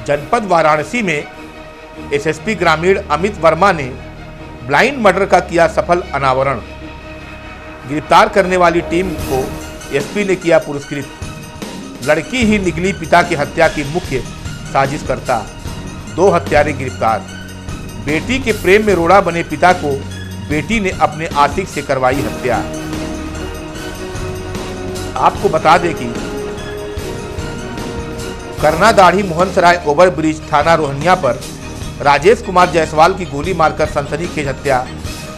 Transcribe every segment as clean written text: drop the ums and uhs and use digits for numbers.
जनपद वाराणसी में एसएसपी ग्रामीण अमित वर्मा ने ब्लाइंड मर्डर का किया सफल अनावरण। गिरफ्तार करने वाली टीम को एसपी ने किया पुरस्कृत। लड़की ही निकली पिता की हत्या की मुख्य साजिशकर्ता, 2 हत्यारे गिरफ्तार। बेटी के प्रेम में रोड़ा बने पिता को बेटी ने अपने आशिक से करवाई हत्या। आपको बता दें कि करनादाढ़ी मोहनसराय ओवरब्रिज थाना रोहनिया पर राजेश कुमार जायसवाल की गोली मारकर सनसनीखेज हत्या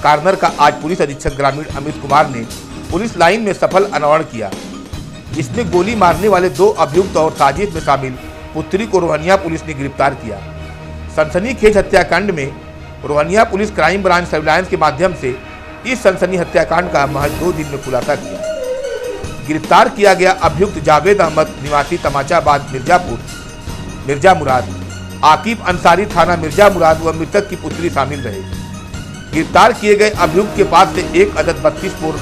कार्नर का आज पुलिस अधीक्षक ग्रामीण अमित कुमार ने पुलिस लाइन में सफल अनावरण किया, जिसमें गोली मारने वाले 2 अभियुक्त और साजिश में शामिल पुत्री को रोहनिया पुलिस ने गिरफ्तार किया। सनसनीखेज हत्याकांड में Rohania police crime branch surveillance के माध्यम से इस सनसनी हत्याकांड का महज 2 दिन में खुलासा किया। गिरफ्तार किया गया अभियुक्त जावेद अहमद निवासी तमाचाबाद मिर्जा मुराद, आकिब अंसारी थाना मिर्जा मुराद व मृतक की पुत्री शामिल रहे। गिरफ्तार किए गए अभियुक्त के पास से 1 अदद 32 बोर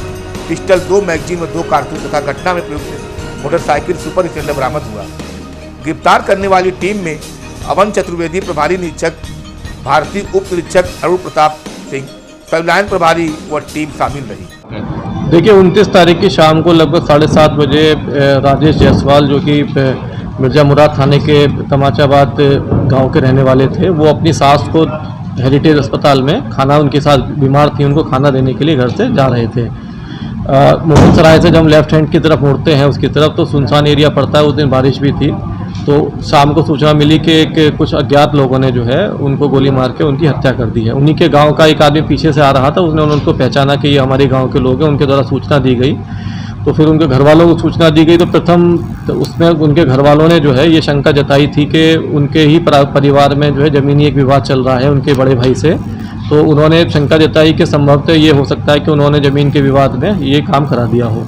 पिस्टल, 2 मैगजीन व 2 कारतूस तथा घटना में प्रयुक्त मोटरसाइकिल सुपर स्प्लेंडर बरामद हुआ। गिरफ्तार करने वाली टीम में अवन चतुर्वेदी प्रभारी निरीक्षक, भारतीय उप निरीक्षक अरुण प्रताप सिंह, सर्विलांस प्रभारी व टीम शामिल रही। देखिए 29 तारीख की शाम को लगभग 7:30 बजे राजेश जायसवाल, जो कि मिर्जा मुराद थाने के तमाचाबाद गांव के रहने वाले थे, वो अपनी सास को हेरिटेज अस्पताल में खाना, उनके साथ बीमार थी, उनको खाना देने के लिए घर से जा रहे थे। मोहनसराय से जब हम लेफ्ट हैंड की तरफ मुड़ते हैं उसकी तरफ, तो सुनसान एरिया पड़ता है। उस दिन बारिश भी थी, तो शाम को सूचना मिली कि कुछ अज्ञात लोगों ने जो है उनको गोली मार के उनकी हत्या कर दी है। उन्हीं के गांव का एक आदमी पीछे से आ रहा था, उसने उनको पहचाना कि ये हमारे गांव के लोग हैं, उनके द्वारा सूचना दी गई। तो फिर उनके घर वालों को सूचना दी गई, तो प्रथम उसमें उनके घर वालों ने जो है ये शंका जताई थी कि उनके ही परिवार में जो है ज़मीनी एक विवाद चल रहा है उनके बड़े भाई से। तो उन्होंने शंका जताई कि संभवतः ये हो सकता है कि उन्होंने ज़मीन के विवाद में ये काम करा दिया हो।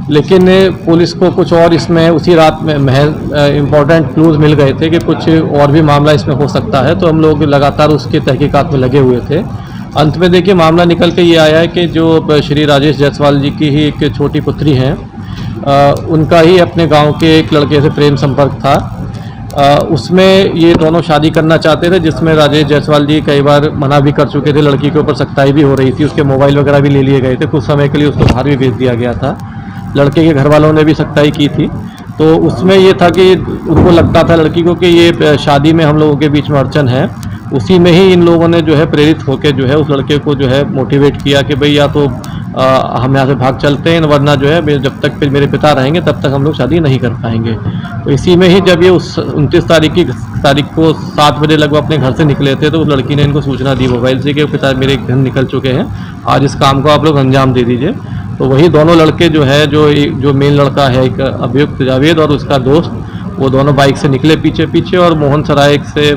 लेकिन पुलिस को कुछ और इसमें उसी रात में इम्पॉर्टेंट क्लूज मिल गए थे कि कुछ और भी मामला इसमें हो सकता है, तो हम लोग लगातार उसके तहकीकात में लगे हुए थे। अंत में देखिए मामला निकल के ये आया है कि जो श्री राजेश जायसवाल जी की ही एक छोटी पुत्री हैं, उनका ही अपने गांव के एक लड़के से प्रेम संपर्क था। उसमें ये दोनों शादी करना चाहते थे, जिसमें राजेश जायसवाल जी कई बार मना भी कर चुके थे। लड़की के ऊपर सख्ताई भी हो रही थी, उसके मोबाइल वगैरह भी ले लिए गए थे, कुछ समय के लिए उसको बाहर भी भेज दिया गया था। लड़के के घर वालों ने भी सख्ताई की थी। तो उसमें ये था कि उनको लगता था लड़की को कि ये शादी में हम लोगों के बीच में अड़चन है। उसी में ही इन लोगों ने जो है प्रेरित होकर जो है उस लड़के को जो है मोटिवेट किया कि भाई या तो हम यहाँ से भाग चलते हैं, वरना जो है जब तक फिर मेरे पिता रहेंगे तब तक हम लोग शादी नहीं कर पाएंगे। तो इसी में ही जब ये उस 29 तारीख को 7 बजे लगभग अपने घर से निकले थे, तो उस लड़की ने इनको सूचना दी मोबाइल से कि पिता मेरे घर निकल चुके हैं, आज इस काम को आप लोग अंजाम दे दीजिए। तो वही दोनों लड़के जो है, जो मेन लड़का है एक अभियुक्त जावेद और उसका दोस्त, वो दोनों बाइक से निकले पीछे और मोहनसराय से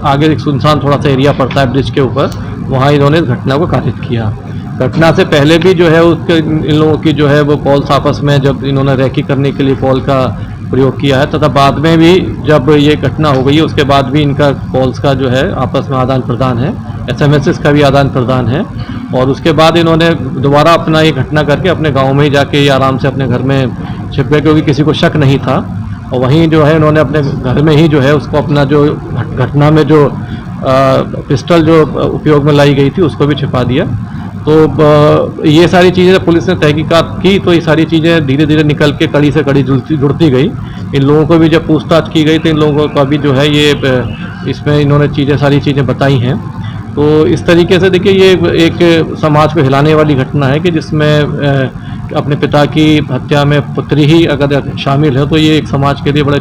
आगे एक सुनसान थोड़ा सा एरिया पड़ता है ब्रिज के ऊपर, वहाँ इन्होंने इस घटना को कारित किया। घटना से पहले भी जो है उसके इन लोगों की जो है वो कॉल्स आपस में जब इन्होंने रैकी करने के लिए कॉल का प्रयोग किया है, तथा बाद में भी जब ये घटना हो गई है उसके बाद भी इनका कॉल्स का जो है आपस में आदान प्रदान है, SMS का भी आदान प्रदान है। और उसके बाद इन्होंने दोबारा अपना ये घटना करके अपने गांव में ही जाके आराम से अपने घर में छिप गए, क्योंकि किसी को शक नहीं था। और वहीं जो है इन्होंने अपने घर में ही जो है उसको अपना जो घटना में जो पिस्टल जो उपयोग में लाई गई थी उसको भी छिपा दिया। तो ये सारी चीज़ें पुलिस ने तहकीकात की, तो ये सारी चीज़ें धीरे धीरे निकल के कड़ी से कड़ी जुड़ती गई। इन लोगों को भी जब पूछताछ की गई तो इन लोगों को अभी जो है ये इसमें इन्होंने सारी चीज़ें बताई हैं। तो इस तरीके से देखिए ये एक समाज को हिलाने वाली घटना है कि जिसमें अपने पिता की हत्या में पुत्री ही अगर शामिल है, तो ये एक समाज के लिए बड़े